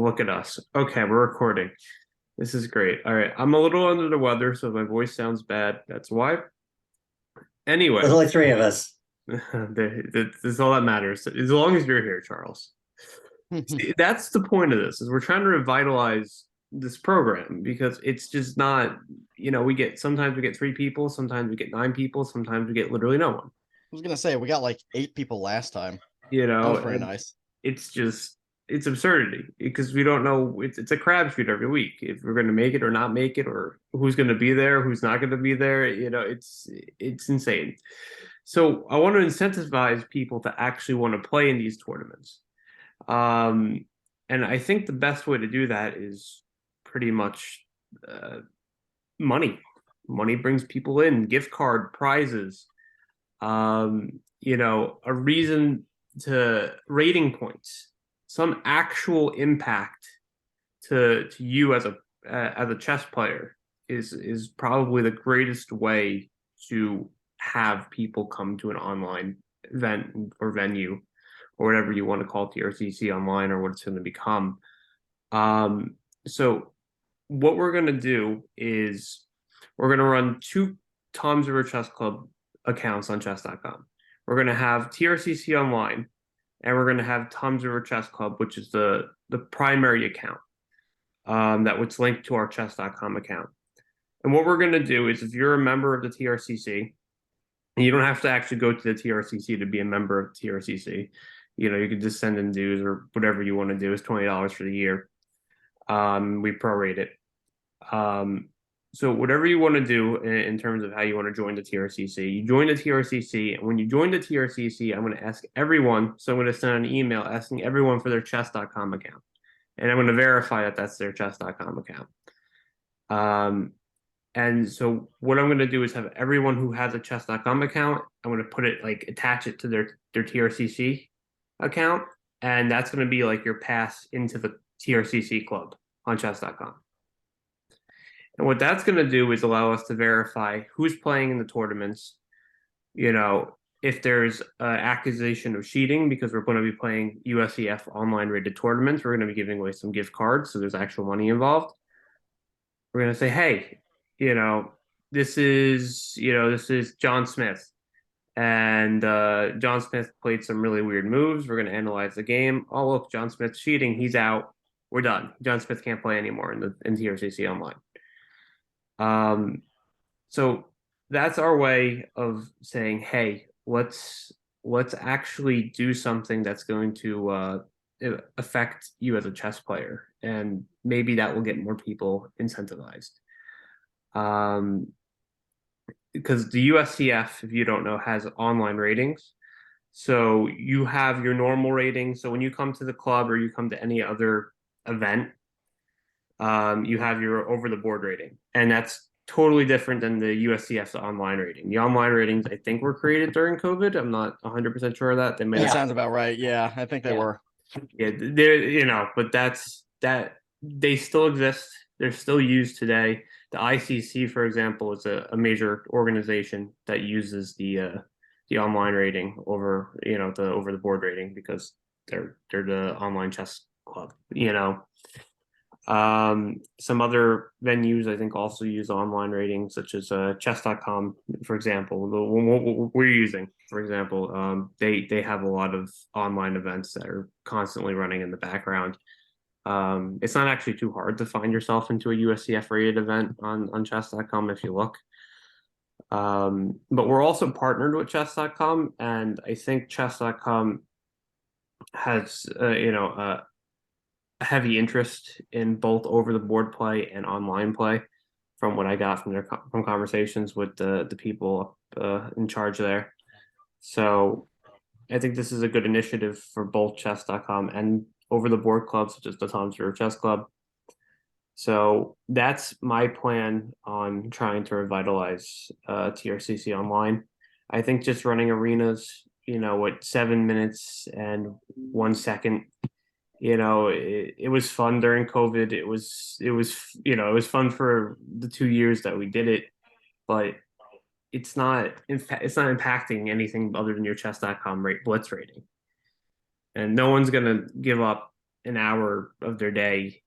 Look at us. Okay, we're recording. This is great. All right. I'm a little under the weather, so if my voice sounds bad. That's why. There's Anyway, only three of us. this is all that matters. As long as you're here, Charles. See, that's the point of this, is we're trying to revitalize this program because it's just not, sometimes we get three people, sometimes we get nine people, sometimes we get literally no one. Was gonna say we got like 8 people last time. You That know, was pretty and nice. it's just it's absurdity because we don't know. It's a crapshoot every week if we're going to make it or not make it, or who's going to be there, who's not going to be there. It's insane. So I want to incentivize people to actually want to play in these tournaments. Um, and I think the best way to do that is pretty much uh, money. Money brings people in, gift card, prizes, a reason to rating points, some actual impact to you as a chess player is probably the greatest way to have people come to an online event or venue or whatever you want to call TRCC online or what it's going to become. So what we're going to do is we're going to run two Tom's River Chess Club accounts on chess.com. We're going to have TRCC online and we're going to have Tom's River Chess Club, which is the primary account that was linked to our chess.com account. And what we're going to do is if you're a member of the TRCC, and you don't have to actually go to the TRCC to be a member of TRCC. You can just send in dues or whatever you want to do. It's $20 for the year. We prorate it. So whatever you want to do in terms of how you want to join the TRCC, you join the TRCC, and when you join the TRCC, I'm going to ask everyone. So I'm going to send an email asking everyone for their chess.com account, and I'm going to verify that that's their chess.com account. And so what I'm going to do is have everyone who has a chess.com account, I'm going to put it attach it to their TRCC account, and that's going to be like your pass into the TRCC club on chess.com. And what that's going to do is allow us to verify who's playing in the tournaments, if there's accusation of cheating, because we're going to be playing USEF online rated tournaments, we're going to be giving away some gift cards, so there's actual money involved. We're going to say, hey, this is John Smith. And John Smith played some really weird moves. We're going to analyze the game. Oh, look, John Smith's cheating. He's out. We're done. John Smith can't play anymore in TRCC online. So that's our way of saying, hey, let's actually do something that's going to affect you as a chess player, and maybe that will get more people incentivized. Because the USCF, if you don't know, has online ratings. So you have your normal rating. So when you come to the club or you come to any other event, you have your over the board rating, and that's totally different than the USCF's online rating. The online ratings, I think, were created during COVID. I'm not 100% sure of that. They may That have, sounds about right. Yeah, I think they were. yeah, but that they still exist. They're still used today. The ICC, for example, is a major organization that uses the online rating over the over the board rating because they're the online chess club. Some other venues I think also use online ratings, such as chess.com, for example. The one we're using, for example, they have a lot of online events that are constantly running in the background. It's not actually too hard to find yourself into a USCF rated event on chess.com if you look. But we're also partnered with chess.com, and I think chess.com has a heavy interest in both over the board play and online play, from what I got from conversations with the people in charge there. So I think this is a good initiative for both chess.com and over the board clubs, such as the Tom's River Chess Club. So that's my plan on trying to revitalize TRCC online. I think just running arenas, with 7 minutes and 1 second, it was fun during COVID. It was fun for the 2 years that we did it, but it's not impacting anything other than your chess.com blitz rating. And no one's gonna give up an hour of their day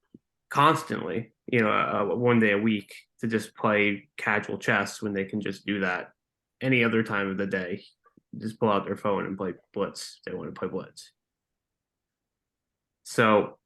constantly, one day a week to just play casual chess when they can just do that any other time of the day. Just pull out their phone and play Blitz. They want to play Blitz. So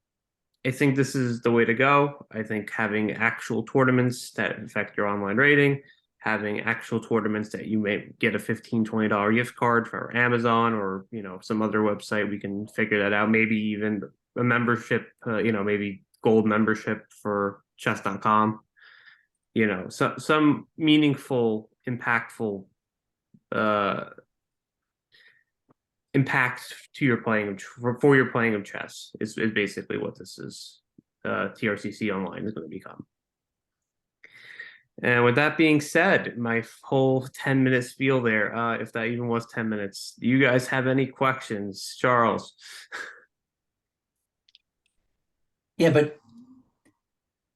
I think this is the way to go. I think having actual tournaments that affect your online rating, having actual tournaments that you may get a $15-$20 gift card for Amazon or, some other website, we can figure that out. Maybe even a membership, maybe gold membership for chess.com, some meaningful, impactful uh impact to your playing of for your playing of chess is basically what this is. TRCC online is going to become. And with that being said, my whole 10-minute spiel there, if that even was 10 minutes, do you guys have any questions? Charles? Yeah, but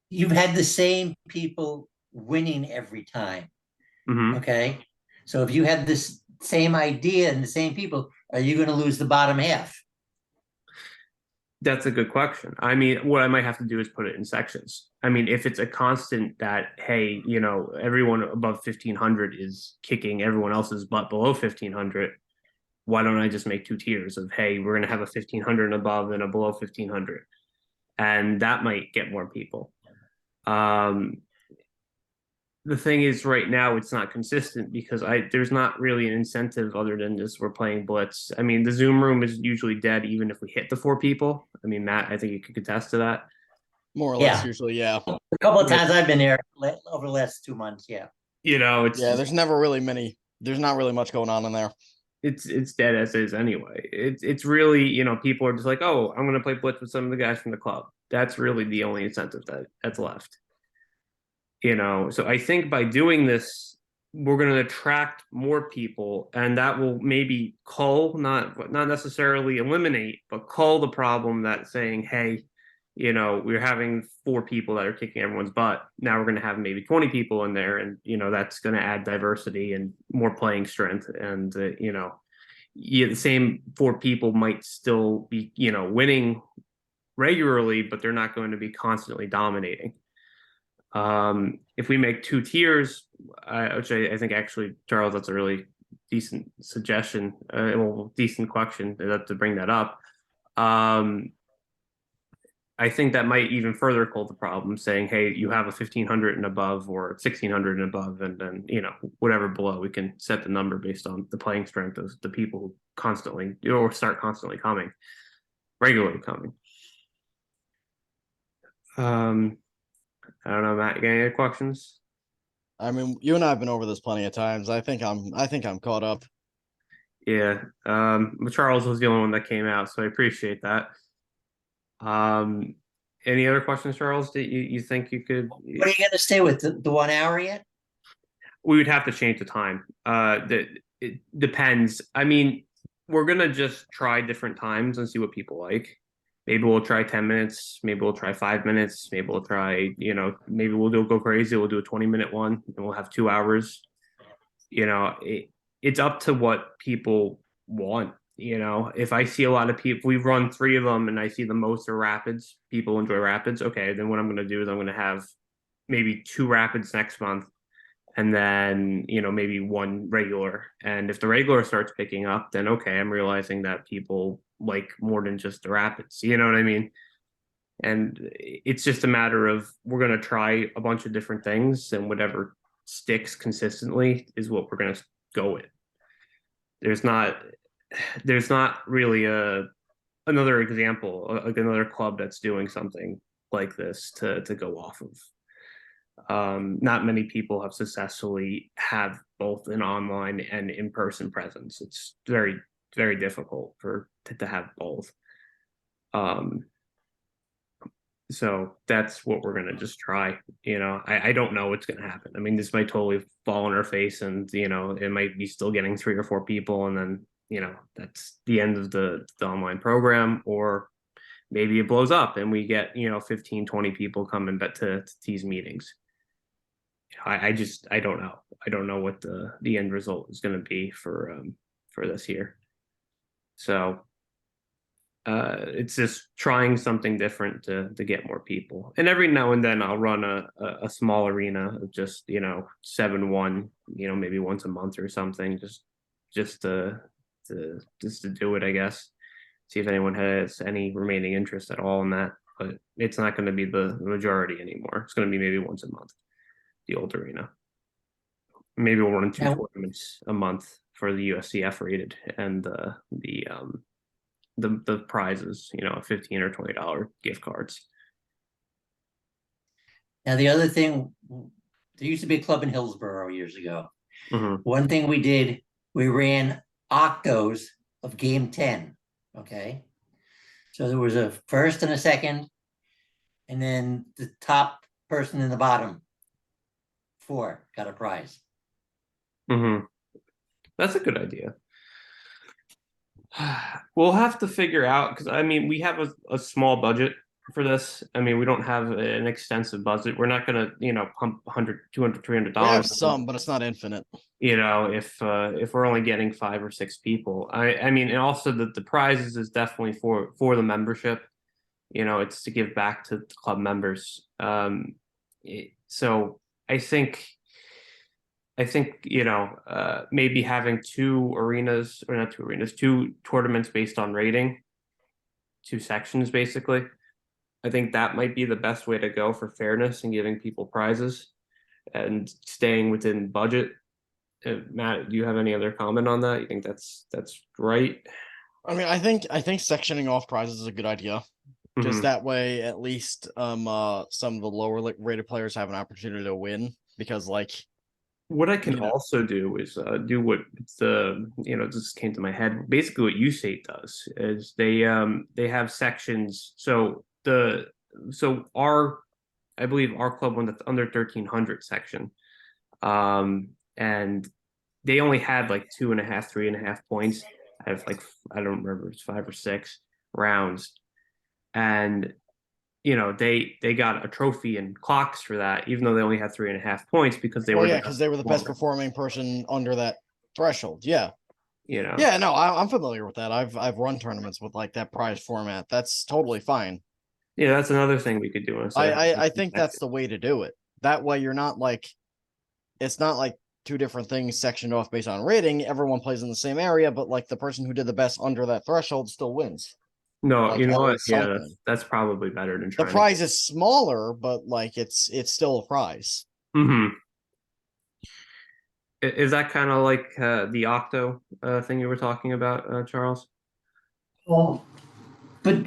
you've had the same people winning every time. Mhm. Okay. So if you have this same idea and the same people, are you going to lose the bottom half? That's a good question. I mean, what I might have to do is put it in sections. I mean, if it's a constant that, hey, everyone above 1500 is kicking everyone else's butt below 1500, why don't I just make two tiers of, hey, we're going to have a 1500 and above and a below 1500? And that might get more people. The thing is, right now it's not consistent because there's not really an incentive other than just we're playing Blitz. I mean, the Zoom room is usually dead even if we hit the 4 people. I mean, Matt, I think you could attest to that. More or less, Yeah. usually, yeah. A couple of times I've been there over the last 2 months. Yeah. It's Yeah, just, there's never really many. There's not really much going on in there. it's dead as is anyway. It's really, people are just like, oh, I'm gonna play Blitz with some of the guys from the club. That's really the only incentive that's left. So I think by doing this, we're going to attract more people, and that will maybe cull, not necessarily eliminate, but cull the problem that saying, hey, we're having 4 people that are kicking everyone's butt. Now we're going to have maybe 20 people in there, and that's going to add diversity and more playing strength, and the same 4 people might still be winning regularly, but they're not going to be constantly dominating. If we make 2 tiers, which I think actually, Charles, that's a really decent suggestion, decent question to bring that up. I think that might even further cull the problem, saying, hey, you have a 1500 and above or 1600 and above, and then, whatever below, we can set the number based on the playing strength of the people who constantly or start constantly coming, regularly coming. I don't know, Matt, you got any questions? I mean, you and I have been over this plenty of times. I think I'm caught up. Yeah. Charles was the only one that came out, so I appreciate that. Any other questions, Charles, that you think you could? What are you going to stay with the 1 hour yet? We would have to change the time. It depends. I mean, we're gonna just try different times and see what people like. Maybe we'll try 10 minutes. Maybe we'll try 5 minutes. Maybe we'll try, maybe we'll go crazy. We'll do a 20-minute one and we'll have 2 hours. It's up to what people want. If I see a lot of people, we've run 3 of them and I see the most are rapids. People enjoy rapids. Okay, then what I'm going to do is I'm going to have maybe 2 rapids next month and then maybe 1 regular. And if the regular starts picking up, then okay, I'm realizing that people like more than just the rapids. You know what I mean? And it's just a matter of we're going to try a bunch of different things, and whatever sticks consistently is what we're going to go with. There's not really another example, like another club that's doing something like this to go off of. Not many people have successfully have both an online and in-person presence. It's very, very difficult to have both. So that's what we're gonna just try. I don't know what's gonna happen. I mean, this might totally fall on our face, and it might be still getting 3 or 4 people, and then that's the end of the online program, or maybe it blows up and we get 15, 20 people coming to these meetings. I don't know. I don't know what the end result is going to be for this year. So It's just trying something different to get more people. And every now and then I'll run a small arena of just 7-1, maybe once a month or something, just to do it, I guess. See if anyone has any remaining interest at all in that. But it's not going to be the majority anymore. It's going to be maybe once a month, the old arena. Maybe we'll run two Now, tournaments a month for the USCF rated and the prizes, $15 or $20 gift cards. now the other thing, there used to be a club in Hillsborough years ago. Hmm. One thing we did, we ran octos of game 10. Okay. So there was a first and a second, and then the top person in the bottom four got a prize. Hmm. That's a good idea. We'll have to figure out because I mean we have a small budget for this. I mean we don't have an extensive budget. We're not gonna pump 100, 200, $300. We have some, but it's not infinite. If we're only getting 5 or 6 people. I mean, and also the prizes is definitely for the membership. It's to give back to club members. So I think maybe having two tournaments based on rating, two sections basically. I think that might be the best way to go for fairness and giving people prizes and staying within budget. Matt, do you have any other comment on that? You think that's right? I mean, I think sectioning off prizes is a good idea. Just Mhm. that way, at least some of the lower rated players have an opportunity to win because, like, What I can you know, also do is do what just came to my head. Basically, what USATE does is they have sections. So I believe our club won the under 1300 section, and they only had like 2.5, 3.5 points. I have like I don't remember, it's 5 or 6 rounds, and they got a trophy and clocks for that, even though they only had 3.5 points because they well, were the yeah, because best they were the best performer. performing person under that threshold. Yeah, You know, yeah, no, I'm familiar with that. I've run tournaments with like that prize format. That's totally fine. yeah, that's another thing we could do instead of I think that's the way to do it. That way, you're not like it's not like two different things sectioned off based on rating. Everyone plays in the same area, but like the person who did the best under that threshold still wins. No, Like you know at what? least Yeah, something. that's probably better than The trying to. prize is smaller, but like it's still a prize. Hmm. Is that kind of like the octo thing you were talking about, Charles? Well, but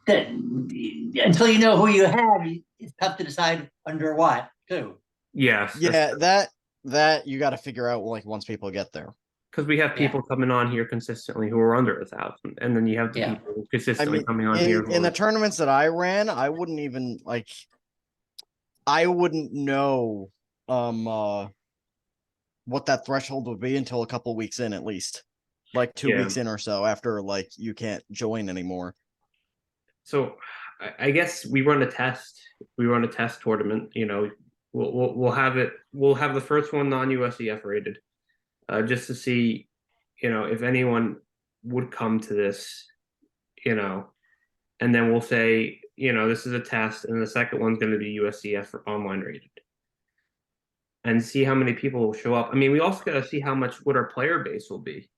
that, until you know who you have, it's tough to decide under what too. Yes, that's Yeah, that you got to figure out like once people get there. because we have Yeah, people coming on here consistently who are under 1,000, and then you have the yeah. people I consistently mean, coming on here who in the are. tournaments that I ran, I wouldn't know um uh what that threshold would be until a couple weeks in at least. Like 2 Yeah. weeks in or so after like you can't join anymore. So I guess we run a test. We run a test tournament. We'll have it. We'll have the first one non-USCF rated, just to see, if anyone would come to this, you know, and then we'll say, this is a test, and the second one's going to be USCF or online rated, and see how many people will show up. I mean, we also got to see how much what our player base will be,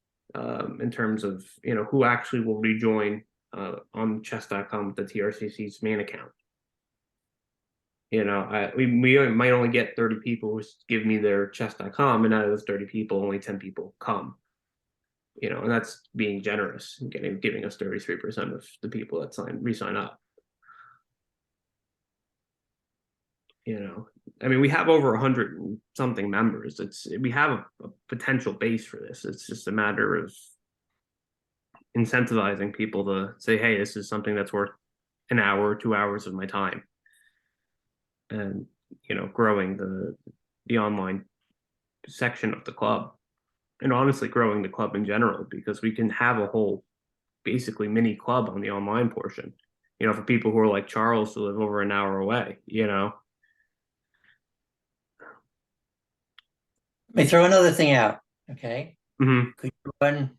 in terms of who actually will rejoin on chess.com with the TRCC's main account. We might only get 30 people who give me their chess.com, and out of those 30 people, only 10 people come. And that's being generous, giving us 33% of the people that re-sign up. I mean, we have over 100 and something members. We have a potential base for this. It's just a matter of incentivizing people to say, hey, this is something that's worth an hour or 2 hours of my time, and growing the online section of the club, and honestly growing the club in general, because we can have a whole basically mini club on the online portion, for people who are like Charles who live over an hour away. Let me throw another thing out. Okay. Hmm. Could you run,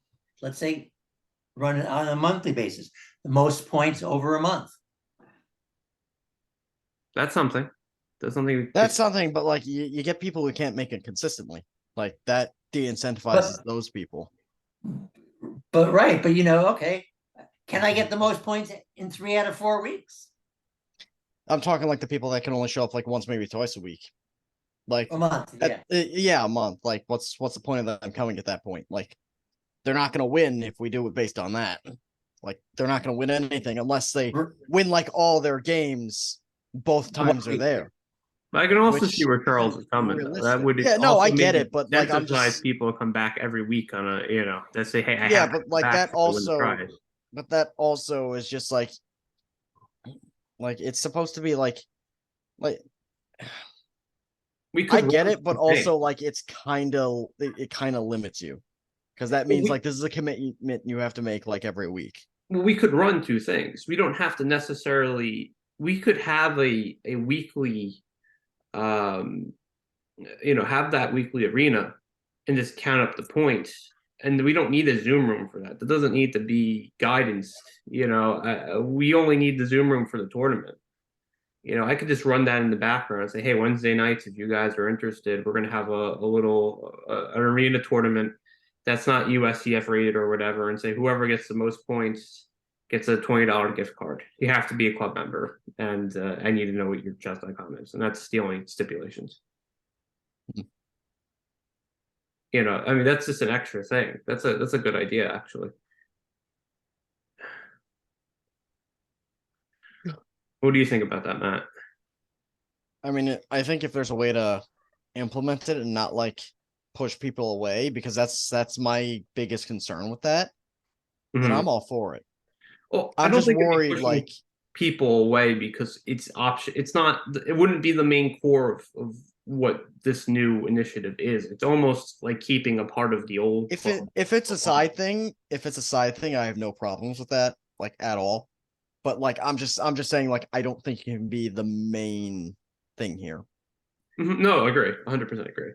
let's say, run it on a monthly basis. The most points over a month. That's something. That's something. That's something, but like you get people who can't make it consistently. Like that de-incentivizes those people. But right, but okay. Can I get the most points in 3 out of 4 weeks? I'm talking like the people that can only show up like once, maybe twice a week. Like A month, yeah. yeah, a month. Like what's the point of them coming at that point? Like they're not gonna win if we do it based on that. Like they're not gonna win anything unless they win like all their games both times they're there. But I can also Which see where Charles is coming. That would I get it, but like I'm just people to come back every week on a that say, hey, I yeah, have but like that also, but that also is just like it's supposed to be like I get it, but also like it's kind of it kind of limits you because that means like this is a commitment you have to make like every week. Well, we could run 2 things. We don't have to necessarily. We could have a weekly have that weekly arena and just count up the points. And we don't need a Zoom room for that. That doesn't need to be guidance. We only need the Zoom room for the tournament. I could just run that in the background and say, hey, Wednesday nights, if you guys are interested, we're going to have a little an arena tournament that's not USCF rated or whatever, and say whoever gets the most points gets a $20 gift card. You have to be a club member, and I need to know what your chess.com is, and that's the only stipulations. I mean, that's just an extra thing. That's a good idea, actually. What do you think about that, Matt? I mean, I think if there's a way to implement it and not like push people away, because that's my biggest concern with that, then I'm all for it. Well, I'm just worried like people away because it's option. It's not. It wouldn't be the main core of what this new initiative is. It's almost like keeping a part of the old. If it's a side thing, I have no problems with that, like at all. But like I'm just saying, like I don't think it can be the main thing here. No, I agree. 100% agree.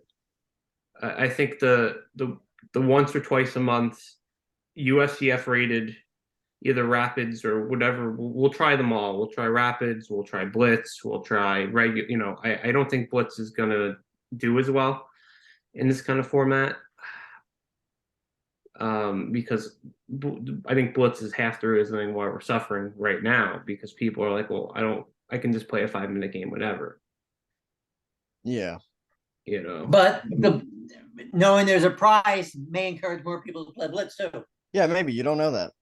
I think the once or twice a month USCF rated either Rapids or whatever. We'll try them all. We'll try Rapids. We'll try Blitz. We'll try regular. I don't think Blitz is gonna do as well in this kind of format because I think Blitz is half the reason why we're suffering right now because people are like, well, I can just play a 5-minute game whenever. Yeah. But knowing there's a prize may encourage more people to play Blitz too. Yeah, maybe you don't know that.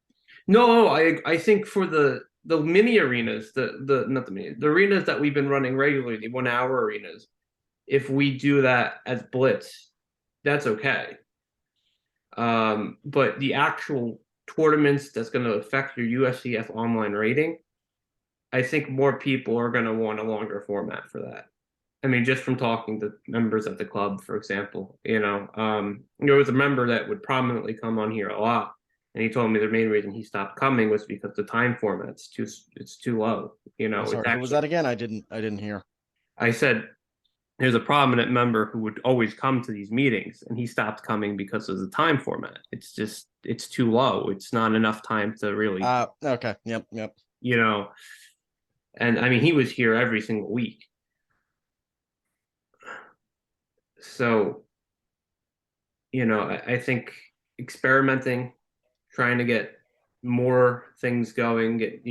No, I think for the mini arenas, the arenas that we've been running regularly, the 1 hour arenas, if we do that as Blitz, that's okay. But the actual tournaments that's going to affect your USCF online rating, I think more people are going to want a longer format for that. I mean, just from talking to members of the club, for example, there was a member that would prominently come on here a lot. And he told me the main reason he stopped coming was because the time format's too low. Sorry, who was that again? I didn't hear. I said there's a prominent member who would always come to these meetings, and he stopped coming because of the time format. It's too low. It's not enough time to really. Okay. Yep. And I mean, he was here every single week. So, I think experimenting, trying to get more things going, get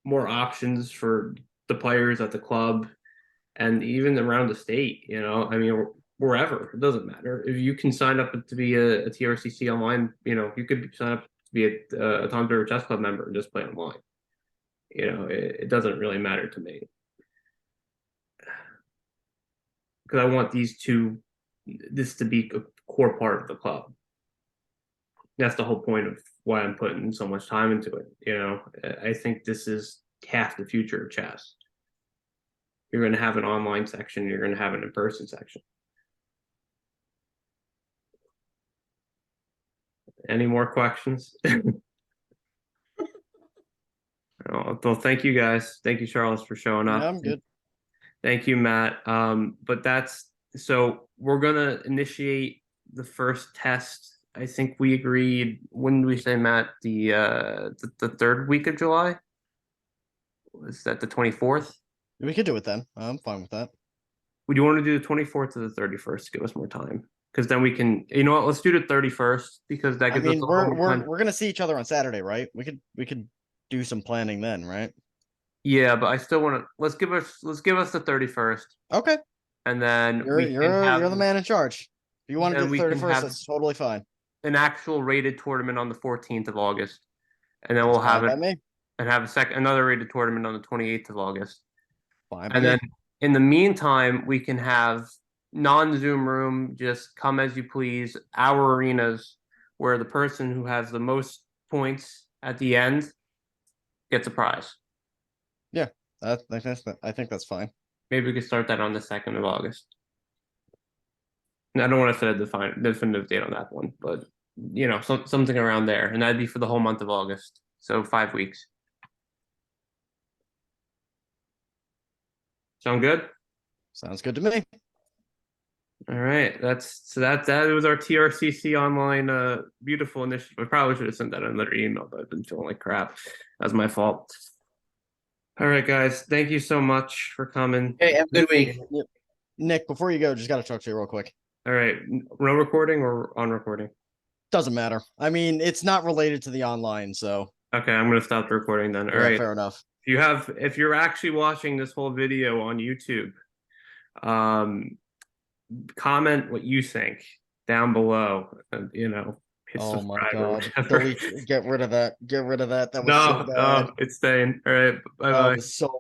more options for the players at the club and even around the state. I mean, wherever, it doesn't matter. If you can sign up to be a TRCC online, you could sign up to be a Tom's River Chess Club member and just play online. It doesn't really matter to me because I want this to be a core part of the club. That's the whole point of why I'm putting so much time into it. I think this is half the future of chess. You're going to have an online section. You're going to have an in-person section. Any more questions? Well, thank you guys. Thank you, Charles, for showing up. Yeah, I'm good. Thank you, Matt. But so we're going to initiate the first test I think we agreed, when did we say, Matt, the third week of July? Was that the 24th? We could do it then. I'm fine with that. Would you want to do the 24th to the 31st? Give us more time. Because then we can, you know what, let's do the 31st because that I gives mean, us a little more time. we're gonna see each other on Saturday, right? We could do some planning then, right? Yeah, but I still want to, let's give us the 31st, Okay. and then You're we can you're the have, man in charge. If you want to then do the we can 31st, have that's totally fine. an actual rated tournament on the 14th of August. And then That's we'll have fine it by me. and have another rated tournament on the 28th of August. Fine by And then me. in the meantime, we can have non-Zoom room, just come as you please, our arenas, where the person who has the most points at the end gets a prize. I think that's fine. Maybe we could start that on the 2nd of August. I don't want to set a definitive date on that one, but you know, something around there, and that'd be for the whole month of August, so 5 weeks. Sound good? Sounds good to me. All right, that was our TRCC online beautiful initiative. I probably should have sent that in another email, but I've been feeling like crap. That's my fault. All right, guys, thank you so much for coming. Hey, have a good week. Nick, before you go, just gotta talk to you real quick. All right, no recording or on recording? Doesn't matter. I mean, it's not related to the online, so Okay, I'm gonna stop the recording then. All yeah, right. fair enough. If you're actually watching this whole video on YouTube, comment what you think down below, and you know, hit Oh my subscribe or god. whatever. Delete, get rid of that. Get rid of that. That was No, so bad. no, it's staying. All right, bye That bye. was so bad.